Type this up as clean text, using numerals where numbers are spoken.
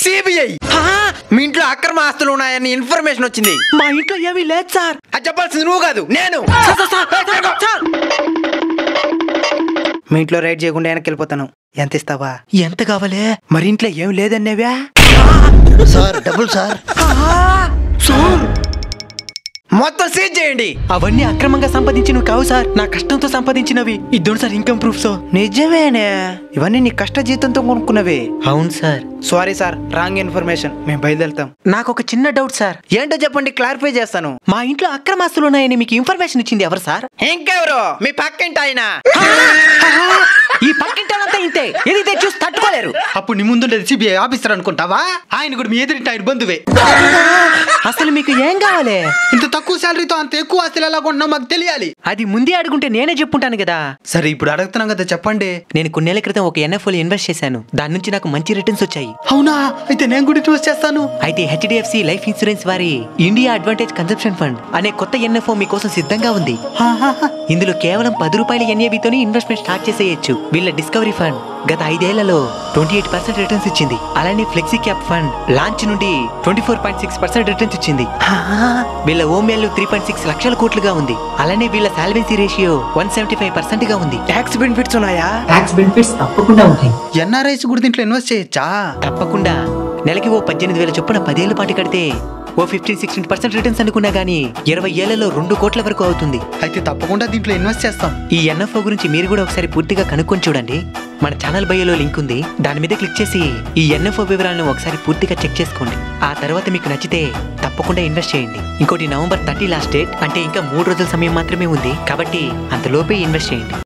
CBI మీ ఇంట్లో అక్రమ ఆస్తులు ఉన్నాయని ఇన్ఫర్మేషన్ వచ్చింది. మా ఇంట్లో ఏమీ లేదు సార్. అది చెప్పాల్సింది నువ్వు కాదు, నేను. మీ ఇంట్లో రైడ్ చేయకుండా వెనక్కి వెళ్ళిపోతాను. ఎంత ఇస్తావా? ఎంత కావాలే? మరి ఇంట్లో ఏం లేదనేవా? సార్ డబ్బులు సార్. మొత్తం సీజ్ చేయండి. అవన్నీ అక్రమంగా సంపాదించినవి కావు సార్, నా కష్టంతో సంపాదించినవి. ఇద్దరు సార్ ఇన్కమ్ ప్రూఫ్స్. నిజమేనే, ఇవన్నీ నీ కష్ట జీతంతో కొనుక్కున్నవి. అవును sir. Sorry sir, wrong information. మేము బయలుదేరుతాం. నాకు ఒక చిన్న డౌట్ సార్. ఏంటో చెప్పండి, క్లారిఫై చేస్తాను. మా ఇంట్లో అక్రమాస్తులు ఉన్నాయని మీకు ఇన్ఫర్మేషన్ ఇచ్చింది ఎవరు సార్? ఇంకెవరు? మీ పక్కింటి ఆయన. ఈ పక్కింటానంతా ఇంతే, ఏదైతే చూసి తట్టుకోలేరు. అప్పుడు నీ ముందుండేది సిబిఐ ఆఫీసర్ అనుకుంటావా? ఆయన కూడా మీ ఎదురింటి ఆయన బంధువే. అసలు మీకు ఏం కావాలి? ఇంత తక్కువ శాలరీతో అంత ఎక్కువ ఆస్తులు ఎలా కొంటున్నా మాకు తెలియాలి. అది ముందే అడుగుంటే నేనే చెప్పుంటాను కదా. సరే ఇప్పుడు అడుగుతున్నాం కదా, చెప్పండి. నేను కొన్నేళ్ల క్రితం ఒక ఎన్ఎఫ్ఓలో ఇన్వెస్ట్ చేశాను. దాని నుంచి నాకు మంచి రిటర్న్స్ వచ్చాయి. అవునా? అయితే నేను కూడా ఇన్వెస్ట్ చేస్తాను. అయితే హెచ్డిఎఫ్సి లైఫ్ ఇన్సూరెన్స్ వారి ఇండియా అడ్వాంటేజ్ కన్సంప్షన్ ఫండ్ అనే కొత్త ఎన్ఎఫ్ఓ మీకోసం సిద్ధంగా ఉంది. ఇందులో కేవలం 10 రూపాయల ఎన్ఏబితోని ఇన్వెస్ట్మెంట్ స్టార్ట్ చేసేయచ్చు. వీళ్ళ డిస్కవరీ ఫండ్ గత 5 ఏళ్లలో 28% రిటర్న్స్ ఇచ్చింది. అలానే ఫ్లెక్సీ క్యాప్ ఫండ్ లాంచ్ నుండి 24.6% రిటర్న్స్ ఇచ్చింది. వీళ్ళ ఓఎంఎల్ 3.6 లక్షల కోట్లుగా ఉంది. అలానే వీళ్ళ సాల్వెన్సీ రేషియో 175% గా ఉంది. ట్యాక్స్ బెనిఫిట్స్ ఉన్నాయా? ట్యాక్స్ బెనిఫిట్స్ తప్పకుండా ఉంటాయి. ఎన్ఆర్ఐస్ కూడా దీంట్లో ఇన్వెస్ట్ చేయొచ్చా? తప్పకుండా. నెలకి ఓ 18,000 చొప్పున 10 ఏళ్ల పాటు కడితే ఓ 15-16% రిటర్న్స్ అనుకున్నా గానీ 20 ఏళ్లలో 2 కోట్ల వరకు అవుతుంది. అయితే తప్పకుండా దీంట్లో ఇన్వెస్ట్ చేస్తాం. ఈ ఎన్ఎఫ్ఓ గురించి మీరు కూడా ఒకసారి పూర్తిగా కనుక్కొని చూడండి. మన ఛానల్ బయోలో లింక్ ఉంది, దాని మీద క్లిక్ చేసి ఈ ఎన్ఎఫ్ఓ వివరాలను ఒకసారి పూర్తిగా చెక్ చేసుకోండి. ఆ తర్వాత మీకు నచ్చితే తప్పకుండా ఇన్వెస్ట్ చేయండి. ఇంకోటి November 30 లాస్ట్ డేట్, అంటే ఇంకా 3 రోజుల సమయం మాత్రమే ఉంది. కాబట్టి అంతలోపే ఇన్వెస్ట్ చేయండి.